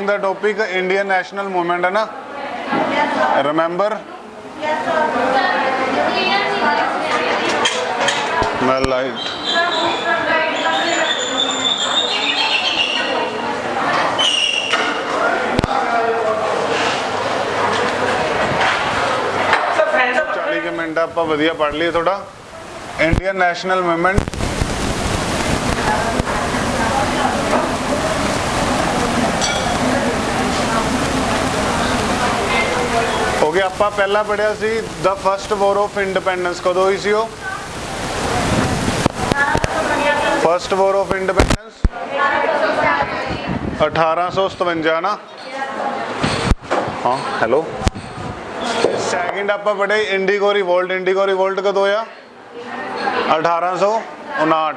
The topic Indian national movement है ना, remember. मैं लाइट मिनट आप वधिया पढ़ लिए थोड़ा। इंडियन नेशनल मूवमेंट हो गया। आप पहला पढ़िया see the first war of independence कदों हुई सी? फर्स्ट वॉर ऑफ इंडिपेंडेंस 1857 ना। हाँ हेलो। सैकेंड आप पढ़े इंडिगो रिवोल्ट। इंडिगो रिवोल्ट कदों होया? 1859।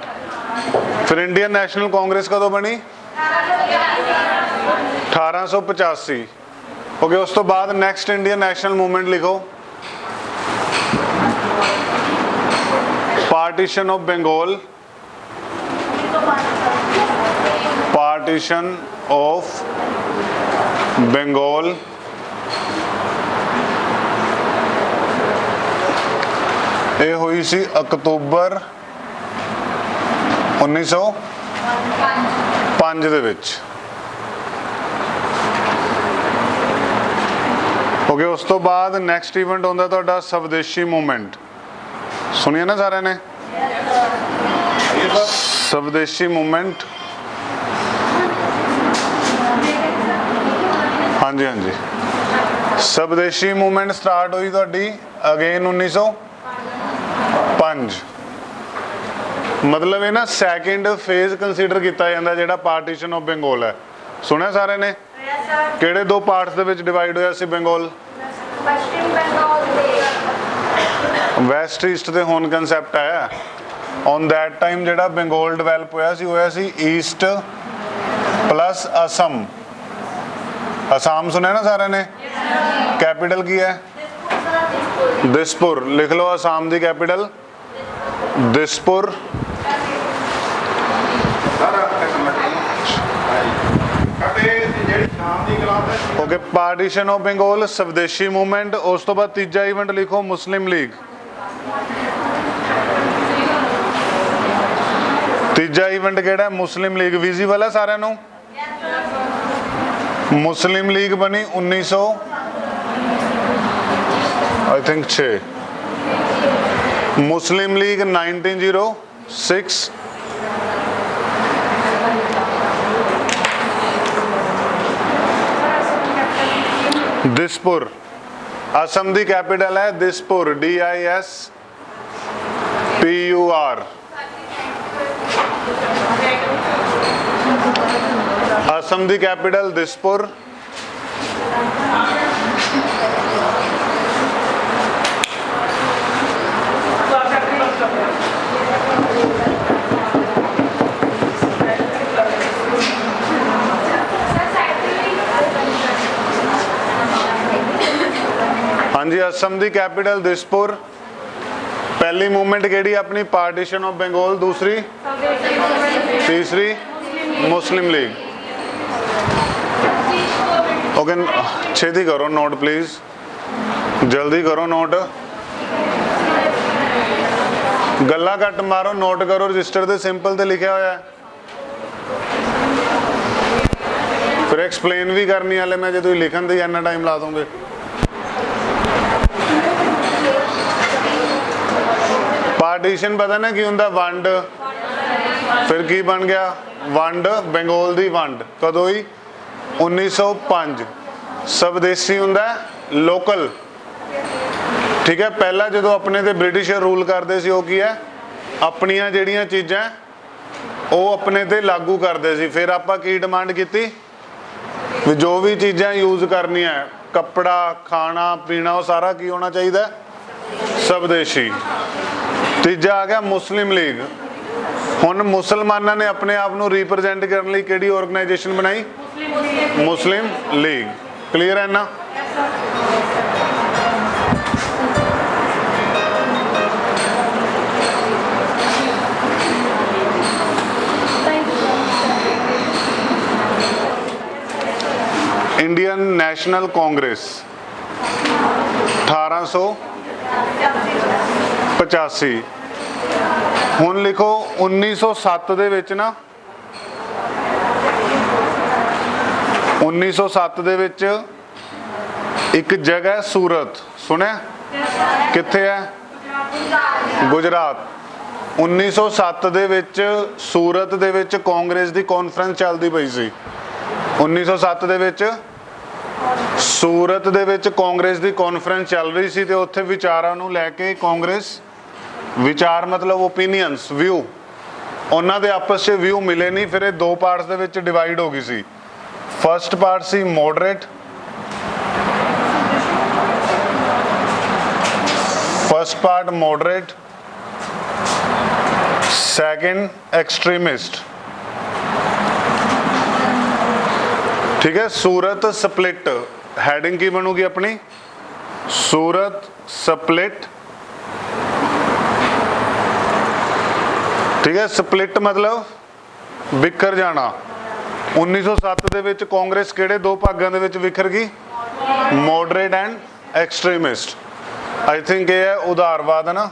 फिर इंडियन नेशनल कांग्रेस कदों बनी? 1885। ओके, उस तो बाद नैक्सट इंडियन नेशनल मूवमेंट लिखो। Partition of Bengal. Partition of Bengal ये हुई सी अक्तूबर 1905 दे विच। ओके, उस तो बाद नैक्सट इवेंट होंदा तुहाडा स्वदेशी मूवमेंट। सुनिए ना सारे ने, स्वदेशी मूवमेंट। हाँ जी हाँ जी, स्वदेशी मूवमेंट स्टार्ट हुई तुहाडी अगेन 1905। मतलब है ना सैकेंड फेज कंसीडर किया जाता जिहड़ा पार्टीशन ऑफ बंगाल है। सुनिया सारे ने? किहड़े दो पार्ट्स दे विच डिवाइड होया सी बंगाल? वैस्ट ईस्ट दे होन कंसैप्ट है। ऑन दैट टाइम जिहड़ा बंगाल डिवेलप होया सी ईस्ट प्लस असम। असम सुनिया ना सारे ने? कैपिटल की है? दिसपुर। लिख लो असम दी capital Dispur. Okay, partition of Bengal, swadeshi movement. उस तो बाद तीजा इवेंट लिखो मुस्लिम लीग। तीजा इवेंट केड़ा है? मुस्लिम लीग। विजिबल है सारे नू? मुस्लिम लीग बनी 1900 आई थिंक 6। मुस्लिम लीग 1906। दिसपुर। असम दी कैपिटल है दिसपुर, DISPUR। असम दी कैपिटल दिसपुर। हाँ जी, असम दी कैपिटल दिसपुर। पहली मूवमेंट केड़ी अपनी? Partition of Bengal. दूसरी? तीसरी? मुस्लिम लीग। ओके, छेती करो नोट प्लीज, जल्दी करो नोट। गल्ला घट मारो, नोट करो। रजिस्टर दे सिंपल ते लिखा होया है। फिर एक्सप्लेन भी करनी हाले मैं, जो तुम लिखन दी इन्ना टाइम ला दोगे। पार्टीशन पता ना की हुंदा? वंड। फिर की बन गया? वंड। बंगाल दी वंड कदों हुई? 1905। स्वदेशी हुंदा लोकल। ठीक है, पहला जो अपने ते ब्रिटिशर रूल करते सी वो की है? अपनिया जिहड़ियां चीज़ां वो अपने ते लागू करते सी। फिर आपां की डिमांड की? जो भी चीज़ां यूज करनी है, कपड़ा, खाना पीना, वो सारा की होना चाहिए? स्वदेशी। तीजा आ गया मुस्लिम लीग। हुण मुसलमाना ने अपने आप को रिप्रजेंट करने लई किहड़ी ऑर्गेनाइजेशन बनाई? मुस्लिम लीग। क्लीयर है ना? Indian national Congress 1885। हुण लिखो 1907 दे विच ना 1907 दे विच एक जगह है सूरत, सुनिया कित्थे है? गुजरात। 1907 दे विच सूरत दे विच कांग्रेस दी कॉन्फ्रेंस चलदी पई सी। 1907 दे विच सूरत दे विच कांग्रेस दी कॉन्फ्रेंस चल रही सी ते उत्थे विचारां नूं लैके कांग्रेस, विचार मतलब ओपीनियंस, व्यू, उन्हां दे आपस च व्यू मिले नहीं, फिर ये दो पार्ट्स दे विच डिवाइड हो गई सी। फर्स्ट पार्ट सी moderate, first part moderate, second extremist. ठीक है, सूरत स्प्लिट, हेडिंग की बनूगी अपनी? सूरत स्प्लिट। ठीक है, स्प्लिट मतलब विखर जाना। 1907 दे विच कांग्रेस किहड़े दो भागां दे विच विखर गई? Moderate and extremist. I think ये है उदारवाद है ना।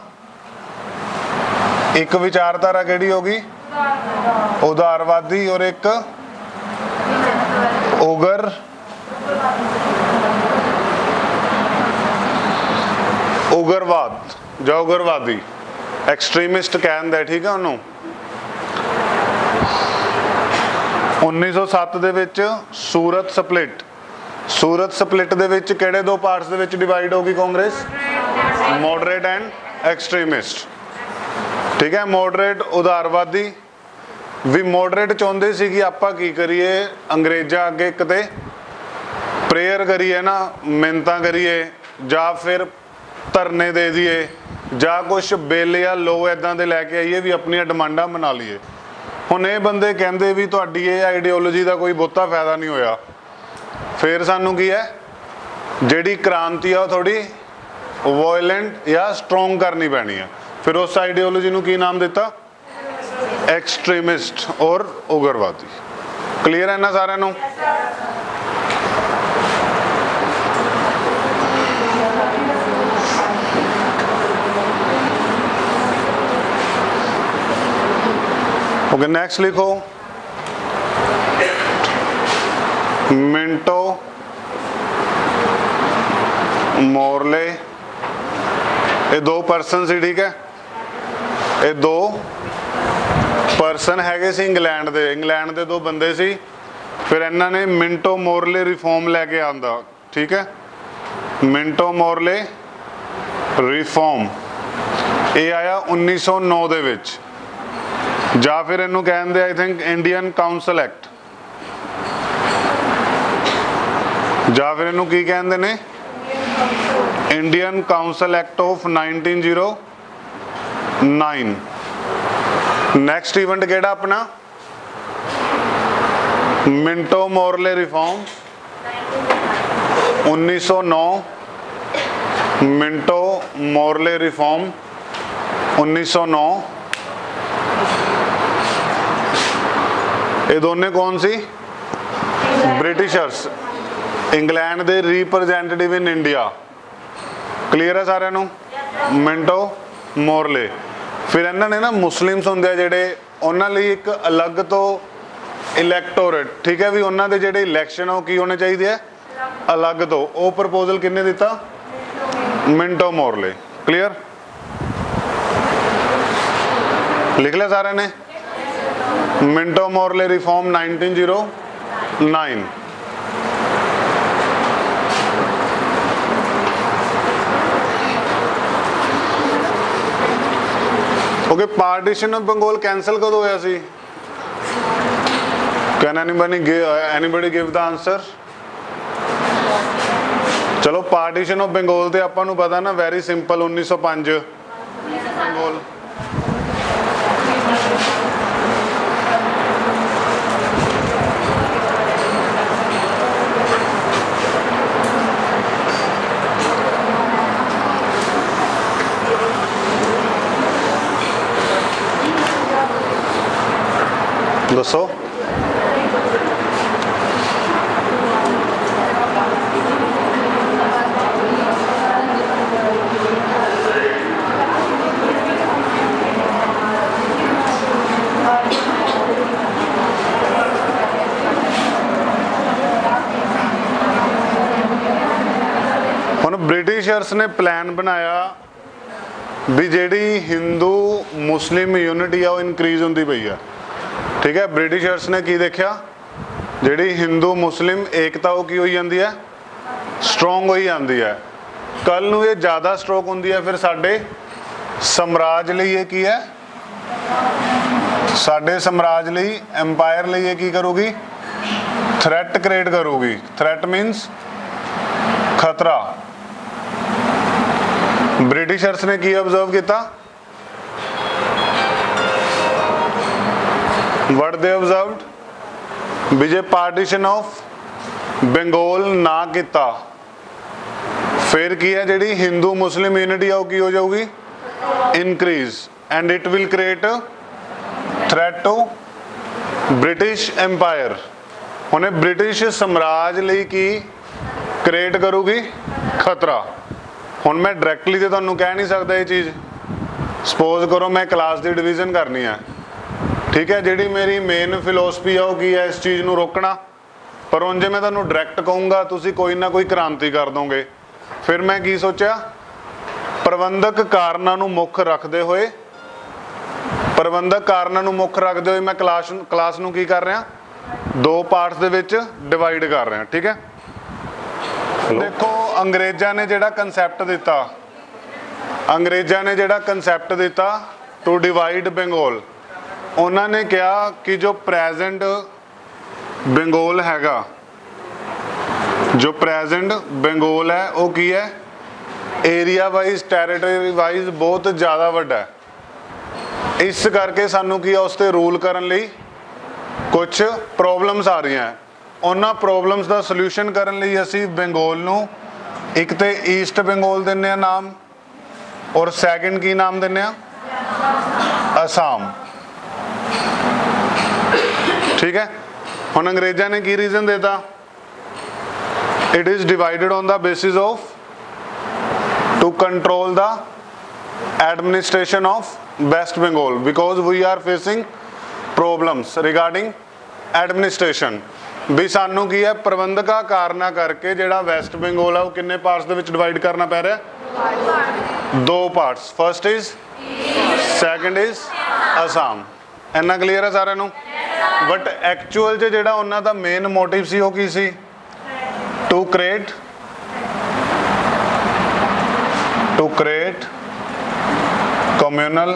एक विचारधारा किहड़ी होगी? उदारवादी, और एक उग्रवाद ਜਾਂ उग्रवादी, एक्सट्रीमिस्ट कहते। ठीक है, उन्होंने 1907 दे विच सूरत स्प्लिट, सूरत स्प्लिट दे विच किहड़े दो पार्ट्स दे विच डिवाइड होगी कांग्रेस? Moderate and extremist. ठीक है, मॉडरेट उदारवादी भी मॉडरेट चाहते सी कि आपां की करिए, अंग्रेज़ां अगे एक ते प्रेयर करिए ना, मिन्नतां करिए, जां फिर धरने दे दिए, जां कुछ बिल या लो इदां दे लैके आइए भी अपनी डिमांडां मना लीए। हुण ये बंदे कहंदे भी तुहाडी ये आइडियोलॉजी का कोई बहुता फायदा नहीं होया, फिर सानू की है जिहड़ी क्रांति है थोड़ी वायलेंट या स्ट्रोंग करनी पैनी है। फिर उस आइडियोलॉजी नू की नाम दिता? एक्सट्रीमिस्ट और उग्रवादी। क्लीयर है ना सारे नू? ओके, नेक्स्ट लिखो मिंटो मोरले। ये दो पर्सन सी। ठीक है, ये दो पर्सन हैगे सी इंग्लैंड दे दो बंदे सी। फिर इन्हां ने मिंटो मोरले रिफॉर्म लैके आंदा। ठीक है, मिंटो मोरले रिफॉर्म ये आया 1909 दे विच, ਜਾਂ फिर इनू कहते I think Indian council act, ਜਾਂ फिर इनू की कहते ने Indian council act of 1909। Next event केड़ा अपना? Minto Morley reform 1909। Minto Morley reform 1909। ये दोने कौन सी? ब्रिटिशर्स, इंग्लैंड दे रिप्रजेंटेटिव इन इंडिया। क्लीयर है सारे नू? Minto Morley. फिर इन्होंने ना मुस्लिम्स होंगे जेडे, उन्होंने लिए एक अलग तो इलैक्टोरेट। ठीक है, भी उन्होंने जेडे इलैक्शन हो की होने चाहिए है अलग तो। वो प्रपोजल किन्ने दिता? Minto Morley. क्लीयर? लिख लिया सारे ने? Minto Morley reform 1909। Okay, partition of Bengal cancel कद होया सी? Can anybody give the answer? चलो, पार्टीशन ऑफ बंगाल तो आपां नूं पता ना, वेरी सिंपल, 1905 बंगाल। दसो ਬ੍ਰਿਟਿਸ਼ਰਸ ਨੇ ਪਲਾਨ ਬਣਾਇਆ ਵੀ ਜਿਹੜੀ ਹਿੰਦੂ ਮੁਸਲਿਮ ਯੂਨਿਟੀ ਆ ਉਹ ਇਨਕਰੀਜ਼ ਹੁੰਦੀ ਪਈ ਆ। ਠੀਕ ਹੈ, ਬ੍ਰਿਟਿਸ਼ਰਸ ਨੇ ਕੀ ਦੇਖਿਆ, ਜਿਹੜੀ ਹਿੰਦੂ ਮੁਸਲਿਮ ਏਕਤਾ ਉਹ ਕੀ ਹੋਈ ਜਾਂਦੀ ਹੈ, ਸਟਰੋਂਗ ਹੋਈ ਜਾਂਦੀ ਹੈ। ਕੱਲ ਨੂੰ ਇਹ ਜ਼ਿਆਦਾ ਸਟਰੋਂਗ ਹੁੰਦੀ ਹੈ, ਫਿਰ ਸਾਡੇ ਸਾਮਰਾਜ ਲਈ ਇਹ ਕੀ ਹੈ, ਸਾਡੇ ਸਾਮਰਾਜ ਲਈ, ਐਮਪਾਇਰ ਲਈ ਇਹ ਕੀ ਕਰੂਗੀ, ਥ੍ਰੈਟ ਕ੍ਰੀਏਟ ਕਰੂਗੀ। ਥ੍ਰੈਟ ਮੀਨਸ ਖਤਰਾ। ਬ੍ਰਿਟਿਸ਼ਰਸ ਨੇ ਕੀ ਅਬਜ਼ਰਵ ਕੀਤਾ, what they observed, ਵੀ ਜੇ ਪਾਰਟੀਸ਼ਨ ਆਫ ਬੰਗਾਲ ਨਾ ਕੀਤਾ ਫਿਰ ਕੀ ਹੈ, ਜਿਹੜੀ ਹਿੰਦੂ ਮੁਸਲਿਮ ਯੂਨਿਟੀ ਆ ਉਹ ਕੀ ਹੋ ਜਾਊਗੀ, increase, and it will create threat to British empire. ਉਹਨੇ ਬ੍ਰਿਟਿਸ਼ ਸਾਮਰਾਜ ਲਈ ਕੀ ਕ੍ਰੀਏਟ ਕਰੂਗੀ, ਖਤਰਾ। ਹੁਣ ਮੈਂ ਡਾਇਰੈਕਟਲੀ ਤੇ ਤੁਹਾਨੂੰ ਕਹਿ ਨਹੀਂ ਸਕਦਾ ਇਹ ਚੀਜ਼। ਸਪੋਜ਼ ਕਰੋ ਮੈਂ ਕਲਾਸ ਦੀ ਡਿਵੀਜ਼ਨ ਕਰਨੀ ਹੈ, ਠੀਕ ਹੈ, ਜਿਹੜੀ ਮੇਰੀ ਮੇਨ ਫਿਲੋਸਫੀ ਆ ਉਹ ਕੀ ਹੈ, ਇਸ ਚੀਜ਼ ਨੂੰ ਰੋਕਣਾ। ਪਰ ਹੁਣ ਜੇ ਮੈਂ ਤੁਹਾਨੂੰ ਡਾਇਰੈਕਟ ਕਹੂੰਗਾ ਤੁਸੀਂ ਕੋਈ ਨਾ ਕੋਈ ਕ੍ਰਾਂਤੀ ਕਰ ਦੋਗੇ। ਫਿਰ ਮੈਂ ਕੀ ਸੋਚਿਆ, ਪ੍ਰਬੰਧਕ ਕਾਰਨਾਂ ਨੂੰ ਮੁੱਖ ਰੱਖਦੇ ਹੋਏ, ਮੈਂ ਕਲਾਸ ਨੂੰ ਕੀ ਕਰ ਰਿਹਾ, ਦੋ ਪਾਰਟਸ ਦੇ ਵਿੱਚ ਡਿਵਾਈਡ ਕਰ ਰਿਹਾ। ਠੀਕ ਹੈ, ਦੇਖੋ ਅੰਗਰੇਜ਼ਾਂ ਨੇ ਜਿਹੜਾ ਕਨਸੈਪਟ ਦਿੱਤਾ ਟੂ ਡਿਵਾਈਡ ਬੰਗਾਲ, ਉਹਨਾਂ ਨੇ ਕਿਹਾ ਕਿ ਜੋ ਪ੍ਰੈਜ਼ੈਂਟ ਬੰਗਾਲ ਹੈਗਾ, ਜੋ ਪ੍ਰੈਜ਼ੈਂਟ ਬੰਗਾਲ ਹੈ ਉਹ ਕੀ ਹੈ, ਏਰੀਆ ਵਾਈਜ਼, ਟੈਰੀਟਰੀ ਵਾਈਜ਼ ਬਹੁਤ ਜ਼ਿਆਦਾ ਵੱਡਾ ਹੈ। ਇਸ ਕਰਕੇ ਸਾਨੂੰ ਕੀ ਹੈ, ਉਸ ਤੇ ਰੂਲ ਕਰਨ ਲਈ ਕੁਝ ਪ੍ਰੋਬਲਮਸ ਆ ਰਹੀਆਂ। ਉਹਨਾਂ ਪ੍ਰੋਬਲਮਸ ਦਾ ਸੋਲੂਸ਼ਨ ਕਰਨ ਲਈ ਅਸੀਂ ਬੰਗਾਲ ਨੂੰ ਇੱਕ ਤੇ ਈਸਟ ਬੰਗਾਲ ਦਿੰਦੇ ਆ ਨਾਮ, ਔਰ ਸੈਕਿੰਡ ਕੀ ਨਾਮ ਦਿੰਦੇ ਆ, ਅਸਾਮ। ਠੀਕ ਹੈ, ਹੁਣ ਅੰਗਰੇਜ਼ਾਂ ਨੇ ਕੀ ਰੀਜ਼ਨ ਦਿੱਤਾ, it is divided on the basis of to control the administration of west Bengal because we are facing problems regarding administration. ਵੀ ਸਾਨੂੰ ਕੀ ਹੈ, ਪ੍ਰਬੰਧਕਾਂ ਕਾਰਨਾਂ ਕਰਕੇ ਜਿਹੜਾ ਵੈਸਟ ਬੰਗਾਲ ਆ ਉਹ ਕਿੰਨੇ ਪਾਰਟਸ ਦੇ ਵਿੱਚ ਡਿਵਾਈਡ ਕਰਨਾ ਪੈ ਰਿਹਾ, ਦੋ parts, first is, second is Assam. ਇੰਨਾ ਕਲੀਅਰ ਹੈ ਸਾਰਿਆਂ ਨੂੰ। ਬਟ ਐਕਚੁਅਲ 'ਚ ਜਿਹੜਾ ਉਹਨਾਂ ਦਾ ਮੇਨ ਮੋਟਿਵ ਸੀ ਉਹ ਕੀ ਸੀ, ਟੂ ਕ੍ਰੀਏਟ ਕਮਿਊਨਲ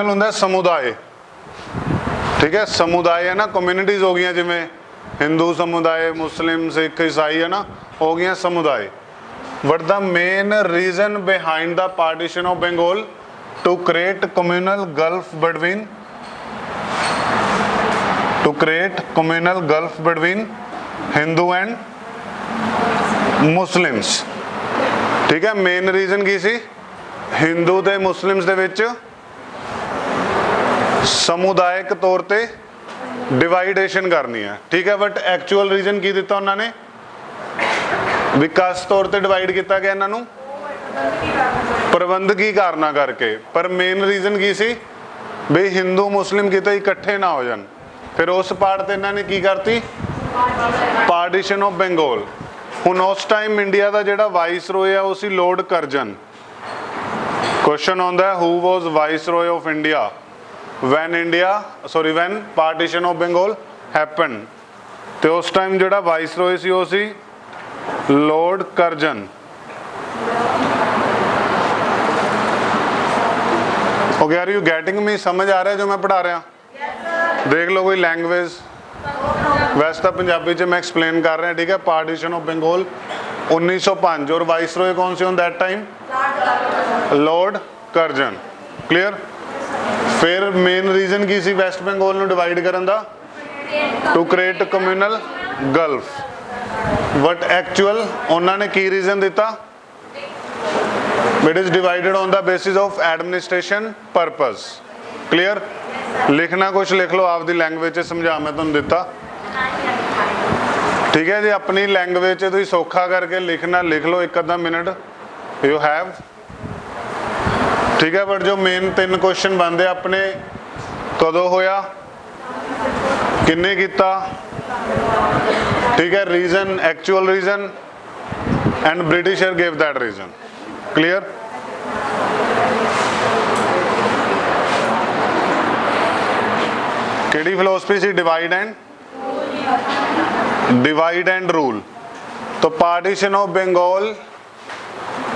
ਹੁੰਦਾ ਸਮੁਦਾਇ। ਠੀਕ ਹੈ, ਸਮੁਦਾਇ ਹੈ ਨਾ, ਕਮਿਊਨਿਟੀਜ਼ ਹੋ ਗਈਆਂ, ਜਿਵੇਂ ਹਿੰਦੂ ਸਮੁਦਾਇ, ਮੁਸਲਿਮ, ਸਿੱਖ, ਈਸਾਈ ਹੈ ਨਾ, ਹੋ ਗਈਆਂ ਸਮੁਦਾਇ। But the main reason behind the partition of Bengal to create communal gulf between Hindu and Muslims। ਠੀਕ ਹੈ, ਮੇਨ ਰੀਜ਼ਨ ਕੀ ਸੀ, ਹਿੰਦੂ ਤੇ ਮੁਸਲਿਮਸ ਦੇ ਵਿੱਚ ਸਮੁਦਾਇਕ ਤੌਰ ਤੇ ਡਿਵਾਈਡੇਸ਼ਨ ਕਰਨੀ ਹੈ। ਠੀਕ ਹੈ, ਬਟ ਐਕਚੁਅਲ ਰੀਜ਼ਨ ਕੀ ਦਿੱਤਾ ਉਹਨਾਂ ਨੇ, ਵਿਕਾਸ ਤੌਰ ਤੇ ਡਿਵਾਈਡ ਕੀਤਾ ਗਿਆ ਇਹਨਾਂ ਨੂੰ, ਪ੍ਰਬੰਧਕੀ ਕਾਰਨਾਂ ਕਰਕੇ। ਪਰ ਮੇਨ ਰੀਜ਼ਨ ਕੀ ਸੀ, ਵੀ ਹਿੰਦੂ ਮੁਸਲਿਮ ਕਿਤੇ ਇਕੱਠੇ ਨਾ ਹੋ ਜਾਣ। ਫਿਰ ਉਸ ਪਾਰਟ ਤੇ ਇਹਨਾਂ ਨੇ ਕੀ ਕਰਤੀ, ਪਾਰਟੀਸ਼ਨ ਆਫ ਬੰਗਾਲ। ਹੁਣ ਉਸ ਟਾਈਮ ਇੰਡੀਆ ਦਾ ਜਿਹੜਾ ਵਾਇਸਰੋਏ ਆ ਉਹ ਸੀ ਲਾਰਡ ਕਰਜ਼ਨ। ਕੁਐਸਚਨ ਆਉਂਦਾ, who was viceroy of India when partition of Bengal happened? ਤੇ ਉਸ ਟਾਈਮ ਜਿਹੜਾ ਵਾਇਸਰੋਏ ਸੀ ਉਹ ਸੀ lord Curzon. Okay, are you getting me? समझ आ रहा है जो मैं पढ़ा रहा? देख लो कोई लैंग्वेज, वैसे तो पंजाबी च मैं एक्सप्लेन कर रहा। ठीक है, पार्टीशन ऑफ बंगाल 1905 और वाइसरॉय कौन से on that time, lord Curzon. Clear. फिर मेन रीजन की सी वैस्ट बंगाल ਨੂੰ डिवाइड ਕਰਨ ਦਾ, to create communal gulf. But actual ਉਹਨਾਂ ਨੇ ਕੀ ਰੀਜ਼ਨ ਦਿੱਤਾ, it is divided on the basis of administration purpose। clear। लिखना कुछ लिख लो आपकी लैंग्वेज समझा मैं तुम दिता। ठीक है जी, अपनी लैंग्वेज तुम सौखा करके लिखना लिख लो, एक अद्धा मिनट यू हैव। ठीक है, बट जो मेन 3 क्वेश्चन बनते अपने, कदों होया, किन्ने कीता, ठीक है, reason, actual reason, and Britisher gave that reason. Clear? केड़ी फिलोसफी सी? Divide and rule. तो partition of Bengal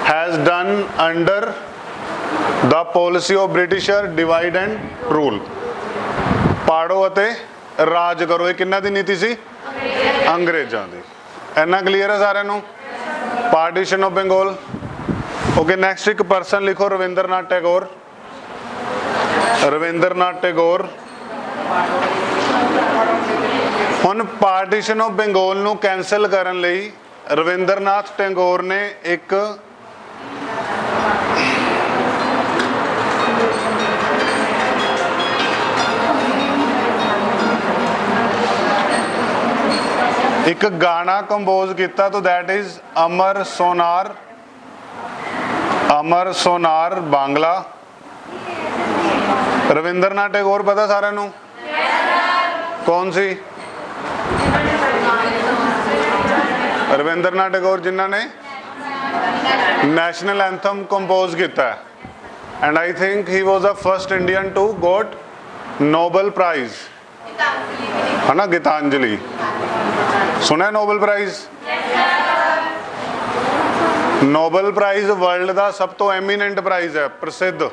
has done under the policy of Britisher divide and rule. पाड़ो अते राज करो, ये किन्ना दी नीति सी? अंग्रेजां दी। इन्ना क्लीयर है सारिਆਂ ਨੂੰ? Partition of Bengal. Okay, next एक परसन लिखो, रविंद्रनाथ टैगोर। रविंद्रनाथ टैगोर। हुण पार्टीशन ऑफ बंगाल नूं कैंसल करन लई रविंद्रनाथ टैगोर ने एक गाना कंपोज किया, तो दैट इज अमर सोनार बांग्ला। रविंद्रनाथ टैगोर पता सारे नूं? कौन सी? रविंद्रनाथ टैगोर जिन्हों ने नेशनल एंथम कंपोज किया, and I think he was the first Indian to got Nobel prize, है ना? गीतांजलि सुना? Nobel prize? Nobel prize world का सब तो एमीनेंट प्राइज है, प्रसिद्ध,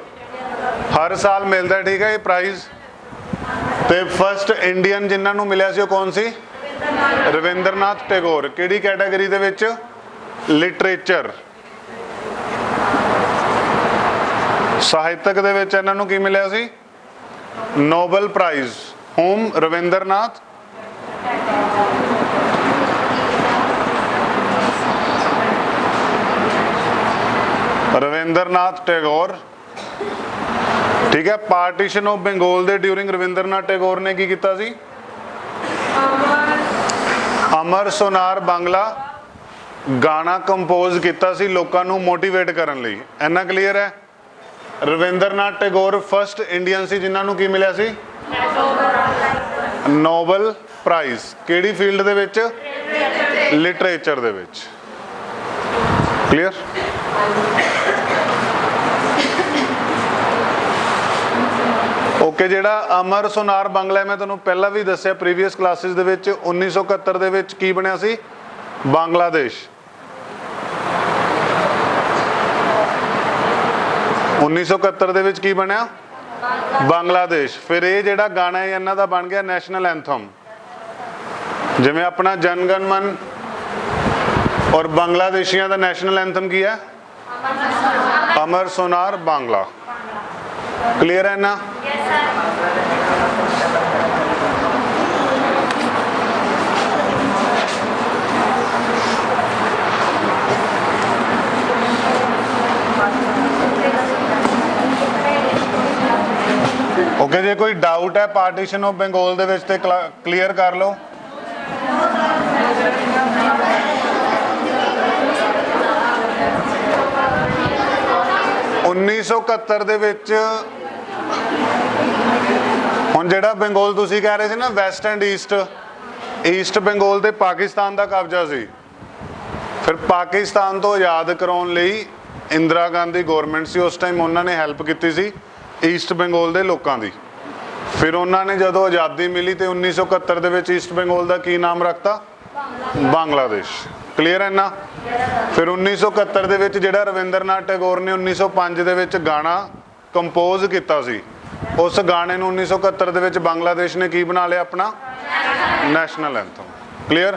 हर साल मिलता है। ठीक है, ये प्राइज। तो फर्स्ट इंडियन जिन्होंने मिले सी कौन सी? रविंद्रनाथ टैगोर। किहड़ी कैटेगरी दे विच? लिटरेचर, साहित्यक दे विच इन्हां नूं की मिलिया सी? Nobel prize. होम? रविंद्रनाथ टैगोर। ठीक है, पार्टीशन ऑफ बंगाल दे ड्यूरिंग रविंद्रनाथ टैगोर ने की किया सी? अमर सोनार बांग्ला गाना कंपोज किया सी लोकां नूं मोटिवेट करन लई। इन्ना क्लीयर है? रविंद्रनाथ टैगोर फर्स्ट इंडियन सी जिन्हां नूं की मिलिया सी? Nobel prize. किहड़ी फील्ड दे विच? लिटरेचर दे विच। क्लीयर? ओके, जिहड़ा अमर सोनार बांग्ला मैं तुहानूं पहला भी दस्सिया प्रीवियस क्लासिस दे विच, 1971 दे विच की बनिया सी? बांग्लादेश। 1971 दे विच की बनिया? बांग्लादेश। फिर ये जिहड़ा गाना है इन्हां दा बन गया नैशनल एंथम। जिवें अपना जनगण मन और बांग्लादेशियों का नैशनल एंथम की है? अमर सोनार बांग्ला। क्लियर है ना? ओके, जे कोई डाउट है पार्टीशन ऑफ बंगाल दे विच ते क्लीयर कर लो। उन्नीस सौ 71 दे विच हुण जिहड़ा बंगाल तुसीं कह रहे सी ना, वैस्ट एंड ईस्ट बंगाल ते पाकिस्तान का कब्जा सी। फिर पाकिस्तान तो आज़ाद कराउण लई इंदिरा गांधी गौरमेंट सी उस टाइम, उन्होंने हैल्प की सी ईस्ट बंगाल के लोगों की। फिर उन्होंने जो आज़ादी मिली तो 1971 दे विच ईस्ट बंगाल का की नाम रखता? बांग्लादेश। क्लीयर है ना? फिर 1971 दे विच जिहड़ा रविंद्रनाथ टैगोर ने 1905 दे विच गाना कंपोज किया सी, उस गाने नूं 1971 दे विच बांग्लादेश ने की बना लिया? अपना national anthem. Clear?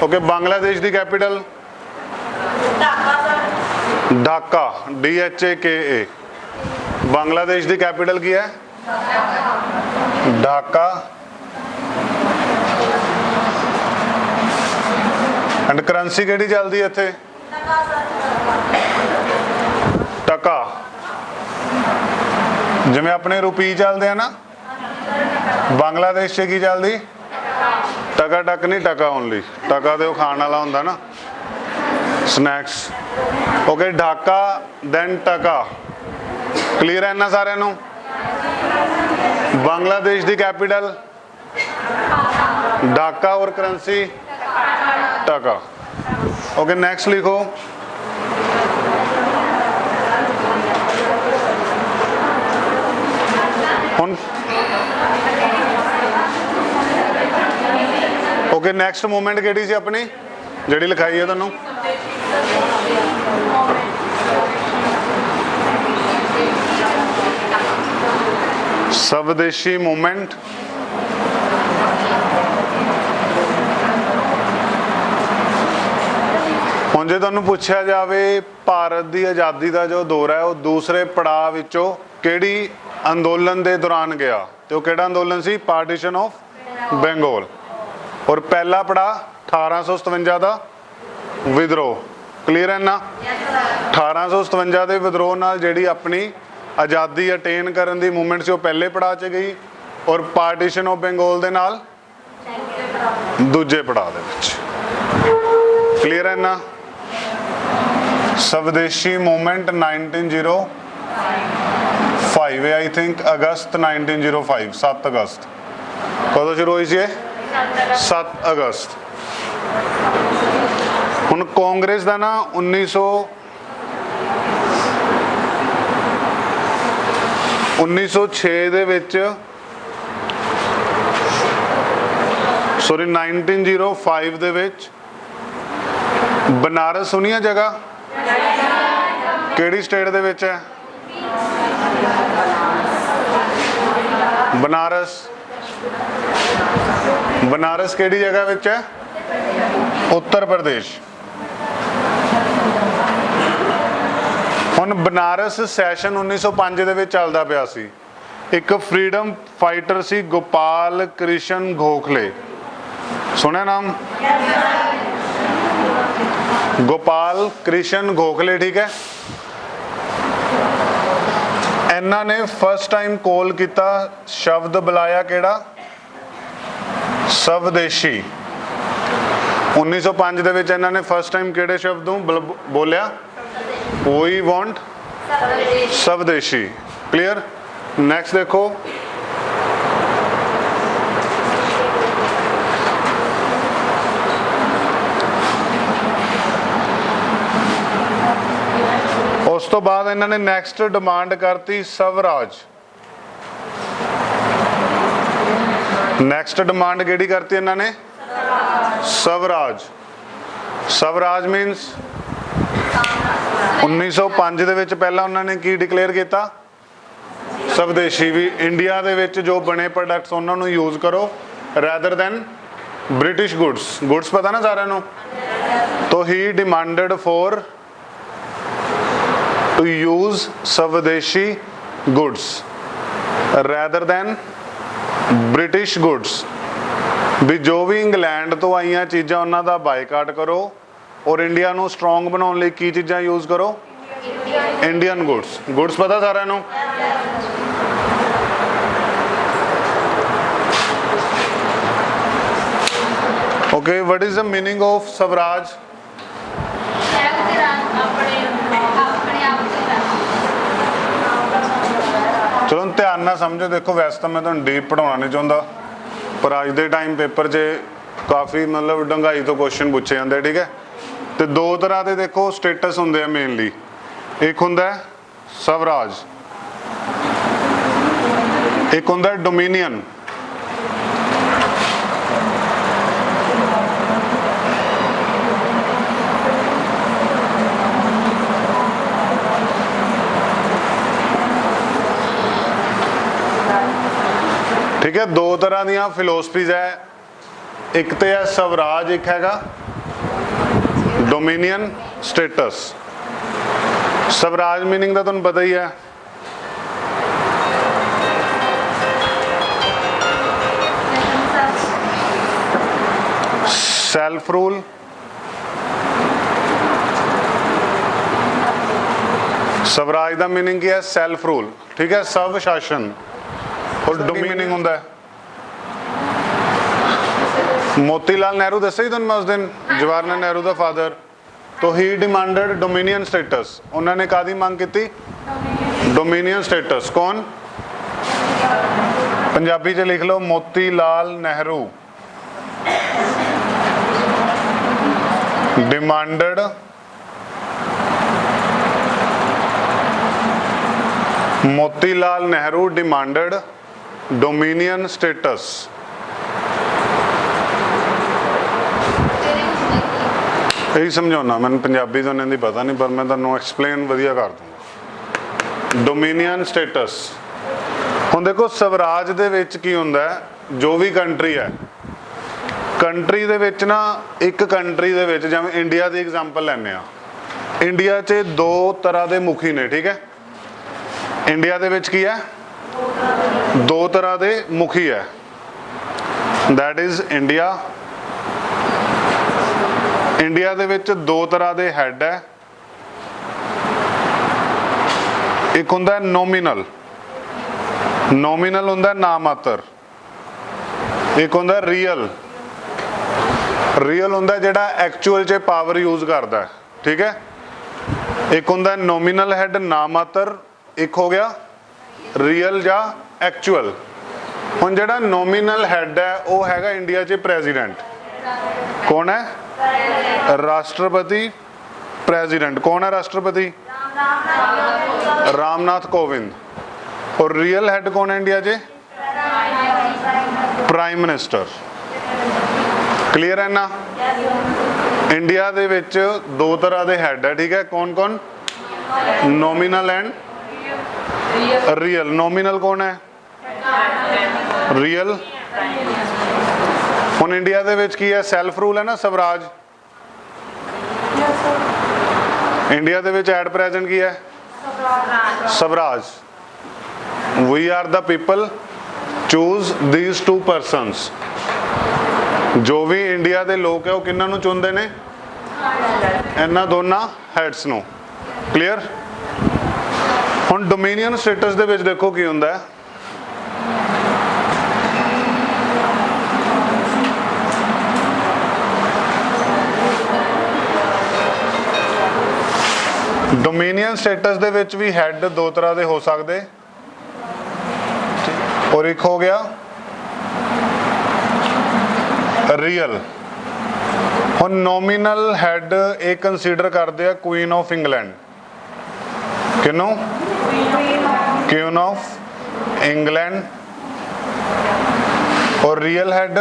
Okay, Bangladesh की कैपिटल? ढाका, DHAKA। बांग्लादेश की कैपिटल की है? ढाका। एंड करंसी केड़ी चलती है इत्थे? टका। जिवें अपने रुपी चलते हैं ना, बांग्लादेश की चलती? टका टक नहीं, टका ओनली। टका तो खाने वाला होंदा ना, स्नैक्स। ओके, ढाका दैन टका। क्लीयर है ना सारे नूं? बांग्लादेश की कैपिटल ढाका और करेंसी टका। ओके नेक्स्ट लिखो हुन। ओके नैक्सट मूवमेंट केड़ी सी अपनी जिहड़ी लिखाई है तुहानूं? स्वदेशी मूवमेंट। हुण जे तुहानूं पुछया जावे भारत की आज़ादी का जो दौर है वो दूसरे पड़ाव विचों किहड़ी अंदोलन के दौरान गया, तो वो किहड़ा अंदोलन सी? Partition of Bengal. और पहला पड़ा 1857 का विद्रोह। क्लीयर है ना? 1857 के विद्रोह नाल जिहड़ी अपनी आज़ादी अटेन करन दी मूवमेंट सी वो पहले पड़ाव च गई, और पार्टीशन ऑफ बंगाल दे नाल दूजे पड़ाव दे विच। क्लीयर है ना? स्वदेशी मूवमेंट 1905 है, आई थिंक अगस्त 1905, 7 अगस्त। कदों शुरू हुई सी? 7 अगस्त। हुण कांग्रेस का ना 1906 दे विच, सॉरी 1905 दे विच बनारस सुनी है जगह केड़ी स्टेट दे विच है? बनारस। बनारस केड़ी जगह विच है? उत्तर प्रदेश। हुण बनारस सैशन 1905 दे विच चलदा पिया सी। एक फ्रीडम फाइटर सी गोपाल कृष्ण गोखले, सुनिया नाम? गोपाल कृष्ण गोखले, ठीक है। इन्हां ने फर्स्ट टाइम कॉल किया, शब्द बुलाया केड़ा? स्वदेशी। 1905 दे विच इन्हां ने फर्स्ट टाइम केड़े शब्द बोलिया? वी वांट स्वदेशी। क्लियर? नेक्स्ट देखो उस तो बाद इन्होंने नैक्सट डिमांड करती स्वराज। नैक्सट डिमांड केड़ी करती इन्होंने? स्वराज। स्वराज मीनस 1905 दे विच पहला उन्होंने की डिक्लेयर किया? स्वदेशी। भी इंडिया दे विच जो बने प्रोडक्ट्स उन्होंने यूज करो rather than British goods. Goods पता ना सारे नूं? तो ही डिमांडेड फॉर टू यूज स्वदेशी goods rather than British goods. भी जो भी इंग्लैंड तो आईयां चीज़ां उन्हां दा बायकाट करो और इंडिया नूं स्ट्रोंग बनाउण लई की चीज़ां यूज करो? Indian goods. गुड्स पता सारिआं नूं? Okay what is the meaning of Swaraj? चलो ध्यान ना समझो। देखो वैसे तो मैं तुहानूं डीप पढ़ाउणा नहीं चाहुंदा, पर अज दे टाइम पेपर 'च काफ़ी मतलब डंगाई तो क्वेश्चन पूछे जाते, ठीक है। तो दो तरह के देखो स्टेटस होंगे मेनली। एक होंदा स्वराज, एक होंदा डोमीनियन। ठीक है, दो तरह दियाँ फिलोसफीज है, एक तो है स्वराज, एक हैगा डोमीनियन स्टेटस। स्वराज मीनिंग का तुहानूं पता ही है, सेल्फ रूल, स्वराज का मीनिंग क्या है? सेल्फ रूल, ठीक है, स्व शासन। और डोमीनियन होंदा है, मोतीलाल नेहरू दस्सिया ही तुहानूं मैं उस दिन, जवाहरलाल नेहरू का फादर। तो ही डिमांडेड डोमीनियन स्टेटस। उन्होंने कादी मांग की? Dominion status. कौन? पंजाबी च लिख लो Motilal Nehru. Demanded Motilal Nehru demanded dominion status. यही समझाना, मैंने पंजाबी तो नहीं पता नहीं, पर मैं तुहानू एक्सप्लेन वधिया कर दूँगा। डोमिनियन स्टेटस हुण देखो स्वराज दे विच की हुंदा है, जो भी कंट्री है, कंट्री दे विच ना एक कंट्री दे विच जिवें इंडिया की एग्जाम्पल लैने आ, इंडिया च दो तरह के मुखी ने, ठीक है। इंडिया दे विच की है, दो तरह के मुखी है, दैट इज इंडिया। इंडिया दे विच दो तरह के हैड है, एक हुंदा है नॉमिनल, नॉमिनल हुंदा है नामात्र, एक हुंदा है रियल, रियल हुंदा है जिहड़ा एक्चुअल च पावर यूज करदा है, ठीक है। एक हुंदा है नॉमिनल हैड नामात्र, एक हो गया रियल या एक्चुअल। हुण जिहड़ा नॉमिनल हैड है वो हैगा इंडिया च प्रेजिडेंट, कौन है? राष्ट्रपति प्रेजिडेंट। कौन है राष्ट्रपति? रामनाथ कोविंद। और रियल हेड कौन है इंडिया च? Prime minister. क्लियर है ना? इंडिया दे विच दो तरह के हेड है, ठीक है। कौन कौन? Nominal and real. नॉमिनल कौन है? रियल। हुण इंडिया दे विच की है? सैल्फ रूल है ना, स्वराज। इंडिया दे विच एट प्रेजेंट की है? Swaraj. We are the people choose these two persons. जो भी इंडिया के लोग है वो किन्हां नूं चुनते ने? इन्हां दोनों हैड्स नूं। क्लीयर? हुण डोमिनियन स्टेटस दे विच देखो की हुंदा है, डोमिनियन स्टेटस दे विच भी हैड दो तरह के हो सकते, और एक हो गया रियल। हुण नॉमिनल हैड एक कंसीडर करते हैं क्वीन ऑफ इंग्लैंड। किनों? Queen of England. और रियल हैड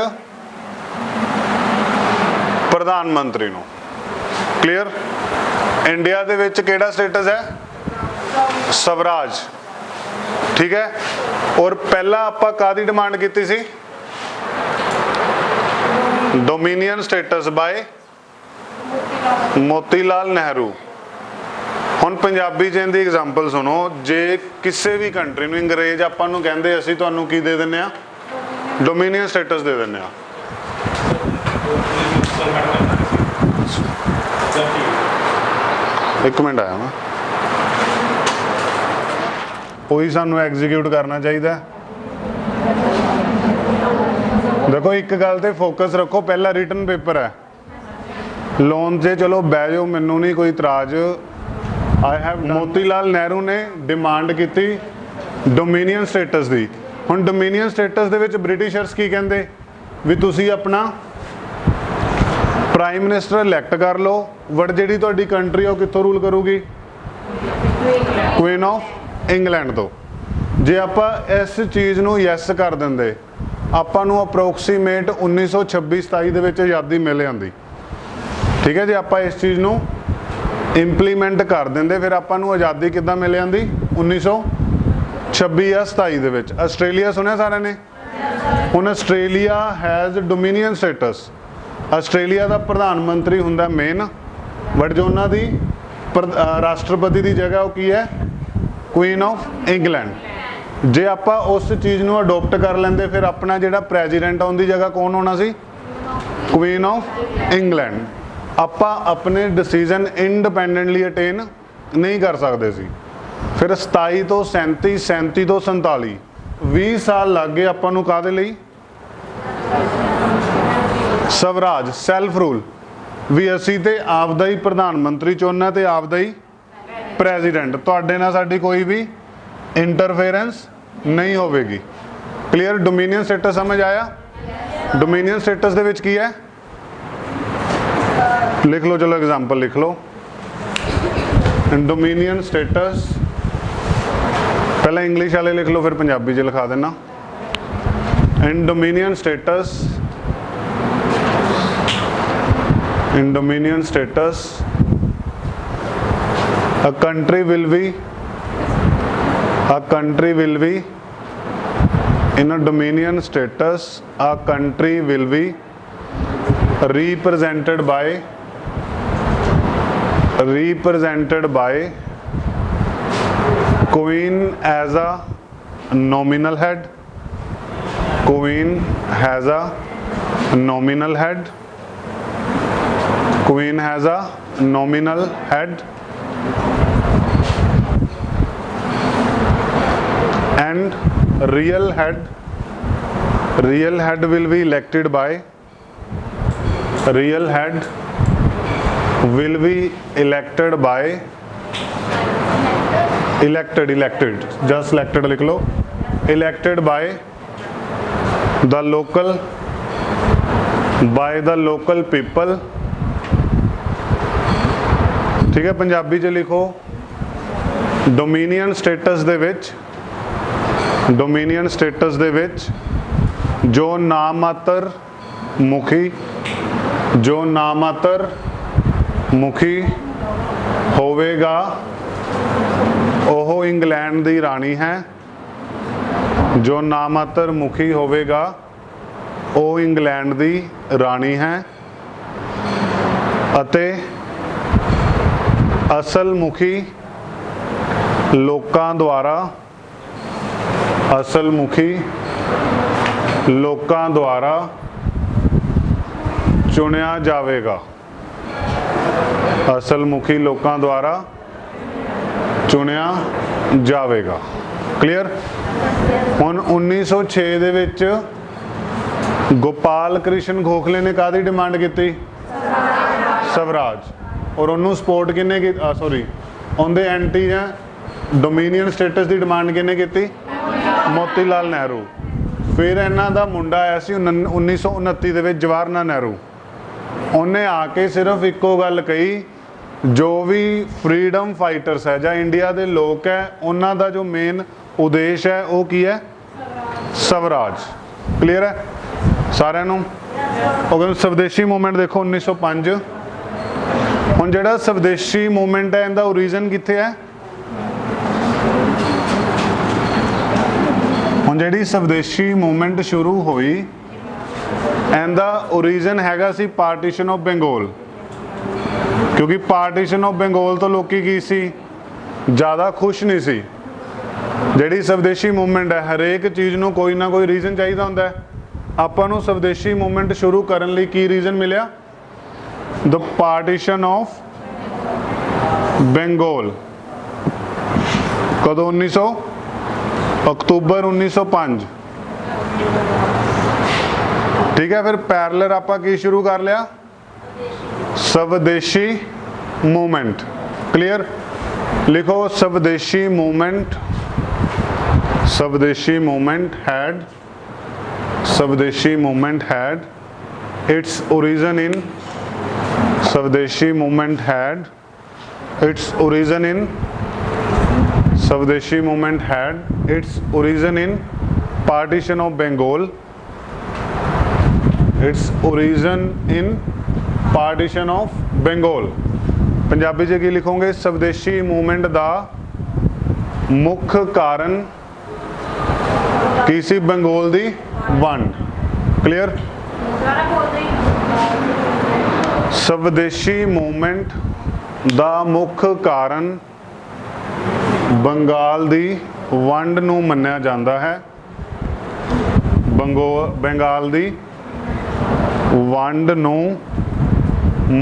प्रधानमंत्री नूं। क्लियर? इंडिया दे विच केड़ा स्टेटस है? स्वराज, ठीक है। और पहला आपां कादी डिमांड कीती सी? Dominion status by Motilal Nehru. हुण पंजाबी च इहदी एग्जाम्पल सुनो, जे किसी भी कंट्री नूं अंग्रेज आपां नूं कहंदे असीं तुहानूं की दे दिंदे आ? डोमिनियन स्टेटस दे दिंदे आ। एक मिनट आया मैं, वही सानू एग्जीक्यूट करना चाहिए। देखो एक गल ते फोकस रखो, पहला रिटन पेपर है, लोन से चलो बह जाओ, मैनू नहीं कोई इतराज। आई हैव मोतीलाल नेहरू ने डिमांड की डोमिनियन स्टेटस की। हुण डोमिनियन स्टेटस दे विच ब्रिटिशर्स की कहंदे भी तुसी अपना प्राइम मिनिस्टर इलैक्ट कर लो, बट जिहड़ी तुहाडी कंट्री है कित्थों रूल करूगी? क्वीन ऑफ इंग्लैंड तो। जे आपां इस चीज़ नूं यस कर दिंदे, आपां नूं अप्रोक्सीमेट 1926-27 दे विच आज़ादी मिल जांदी, ठीक है। जे आपां इस चीज़ नूं इंप्लीमेंट कर देंदे, फिर आपां नूं आज़ादी किद्दां मिल जांदी? 1926 या 27 दे विच। आस्ट्रेलिया सुनिया सारे ने? हुण Australia has dominion status. Australia का प्रधानमंत्री हुंदा मेन, बट जो उन्होंने राष्ट्रपति की जगह वो की है? Queen of England. जे आप उस चीज़ को अडोप्ट कर लेंदे, फिर अपना जिहड़ा प्रेजिडेंट उनकी जगह कौन होना सी? Queen of England. आप अपने डिसीजन इंडिपेंडेंटली अटेन नहीं कर सकते सी। फिर 27 तो 37, 37 तो 47, 20 साल लग गए आपां नूं काहदे लई? स्वराज, सैल्फ रूल, भी असी तो आपदा ही प्रधानमंत्री चुनना तो आपदा ही प्रेजिडेंट, तुहाडे नाल साडी कोई भी इंटरफेरेंस नहीं होगी। क्लीयर? डोमिनियन स्टेटस समझ आया? डोमिनियन स्टेटस दे विच की है? लिख लो, चलो एग्जाम्पल लिख लो। डोमिनियन स्टेटस, पहले इंग्लिश वाले लिख लो फिर पंजाबी च लिखा देना। In dominion status, in dominion status a country will be in a dominion status, a country will be represented by queen as a nominal head, queen has a nominal head, queen has a nominal head, and real head will be elected by, real head will be elected by, elected just elected लिख लो, elected by the local people। ठीक है, पंजाबी च लिखो dominion status दे विच, dominion status दे विच जो नामातर मुखी होवेगा ओह England दी रानी है, जो नामातर मुखी होवेगा ਉਹ इंग्लैंड दी रानी है, अते असल मुखी लोकां द्वारा, असल मुखी लोकां द्वारा चुनिया जावेगा, असल मुखी लोकां द्वारा चुनिया जावेगा। क्लियर। हुण 1906 दे विच गोपाल कृष्ण गोखले ने कादी डिमांड की? स्वराज। और उन्होंने सपोर्ट किन्ने की, सॉरी उनके एंटी है डोमिनियन स्टेटस की डिमांड किन्ने की? मोतीलाल नेहरू। फिर इन्हों का मुंडा आया सी 1929 दे विच जवाहरलाल नेहरू, उन्हें आके सिर्फ एको गल कही, जो भी फ्रीडम फाइटर्स है या इंडिया के लोग है उन्हों का जो मेन उद्देश्य है वो की है? स्वराज। क्लीयर है सारिਆਂ ਨੂੰ? ਉਹ स्वदेशी मूवमेंट देखो 1905। ਹੁਣ ਜਿਹੜਾ स्वदेशी मूवमेंट है इनका ओरिजिन कित्थे है? ਹੁਣ ਜਿਹੜੀ स्वदेशी मूवमेंट शुरू हुई इनका ओरिजिन हैगा सी पार्टीशन ऑफ बंगाल, क्योंकि पार्टीशन ऑफ बंगाल तो लोग की सी ज़्यादा खुश नहीं सी। ਜਿਹੜੀ स्वदेशी मूवमेंट है हरेक चीज़ ਨੂੰ कोई ना कोई रीजन चाहिए होंगे। ਆਪਾਂ ਨੂੰ स्वदेशी मूवमेंट शुरू करने ਲਈ की रीजन मिलिया? The partition of Bengal. कदों? 1900 अक्तूबर 1905। ठीक है। फिर पैरेलल आप की शुरू कर लिया? स्वदेशी मूवमेंट। क्लियर। लिखो swadeshi movement, swadeshi movement had, swadeshi movement had its origin in, swadeshi movement had its origin in, swadeshi movement had its origin in partition of Bengal, its origin in partition of Bengal. Punjabi च की लिखोगे? स्वदेशी मूवमेंट का मुख्य कारण की सी? बंगाल दी वंड। क्लियर। स्वदेशी मूवमेंट का मुख्य कारण बंगाल दी वंड नूं मन्निया जाता है, बंगाल दी वंड नूं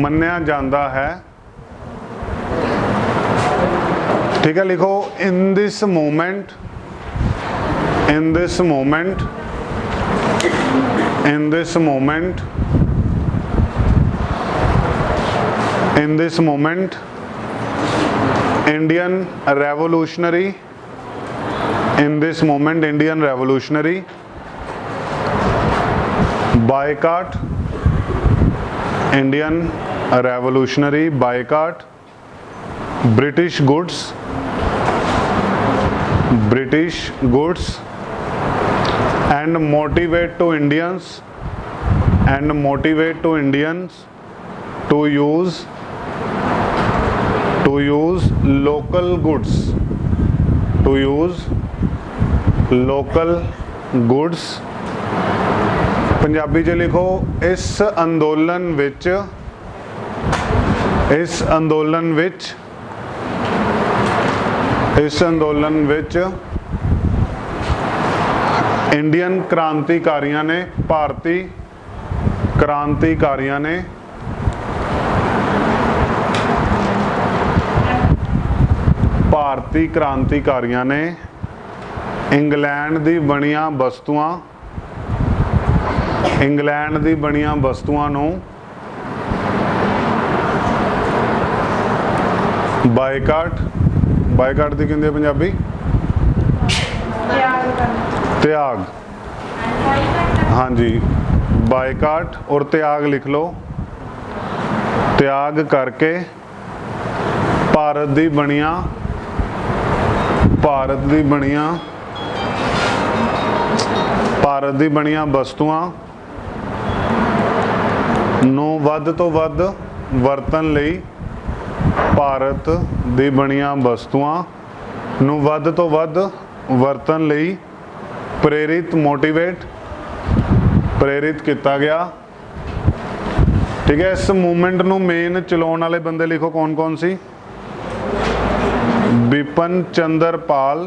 मन्निया जाता है। ठीक है। लिखो in this movement, in this moment, in this moment, in this moment, Indian revolutionary, in this moment Indian revolutionary boycott, Indian revolutionary boycott, British goods and motivate to Indians to use local goods। Punjabi च लिखो इस अंदोलन which Indian क्रांतिकारियों ने भारती क्रांतिकारियों ने England दी बनिया वस्तुआं नूं बायकाट दी कहंदे पंजाबी त्याग। हाँ जी, बायकाट और त्याग लिख लो। त्याग करके भारत दी बनिया वस्तुआं नूं वध तो वध वरतन लई भारत दी बनिया वस्तुआं नूं वध तो वध वरतन लई प्रेरित किया गया। ठीक है, इस मूवमेंट नूं मेन चलाउण वाले बंदे लिखो कौन कौन सी। बिपिन चंद्र पाल।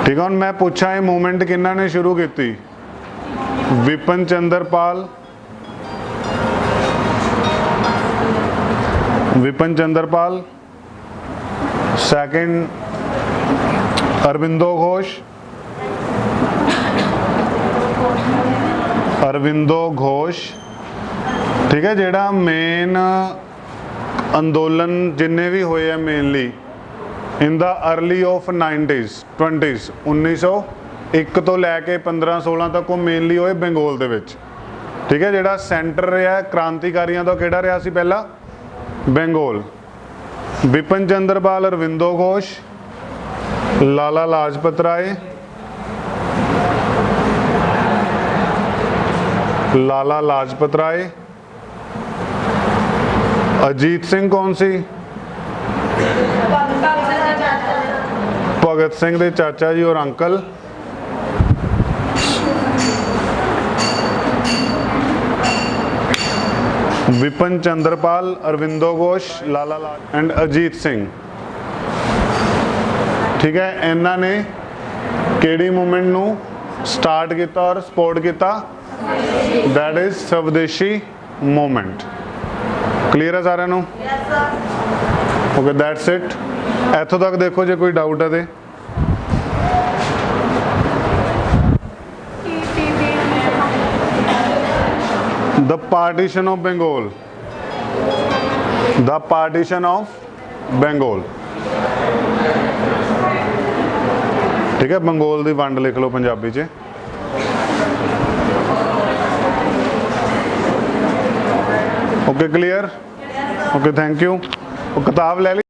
ठीक है, हुण मैं पूछा ये मूवमेंट किन्हां ने शुरू की? बिपिन चंद्र पाल। सैकेंड अरविंदो घोष। ठीक है, जेड़ा मेन अंदोलन जिन्ने भी होए हैं mainly in the early of 20s 1901 तो लैके 15-16 तक वो मेनली होए बंगाल दे विच। ठीक है, जेड़ा सेंटर रहा क्रांतिकारियों का केड़ा रहा सी पहला? बंगाल। बिपिन चंद्र पाल, अरविंदो घोष, लाला लाजपत राय, अजीत सिंह कौन सी? भगत सिंह दे चाचा जी और uncle. Vipin Chandrapal, Aurobindo Ghosh, Lala and Ajit Singh. ठीक है, इन्हों ने केड़ी मूवमेंट नू स्टार्ट किया और सपोर्ट किया? दैट इज स्वदेशी मूवमेंट। क्लीयर है सारे नू? Okay, that's it. इथों तक देखो जो कोई डाउट है तो। The partition of Bengal. ठीक है, बंगाल की वंड लिख लो पंजाबी च। Okay, clear? Okay, thank you. किताब ले ली।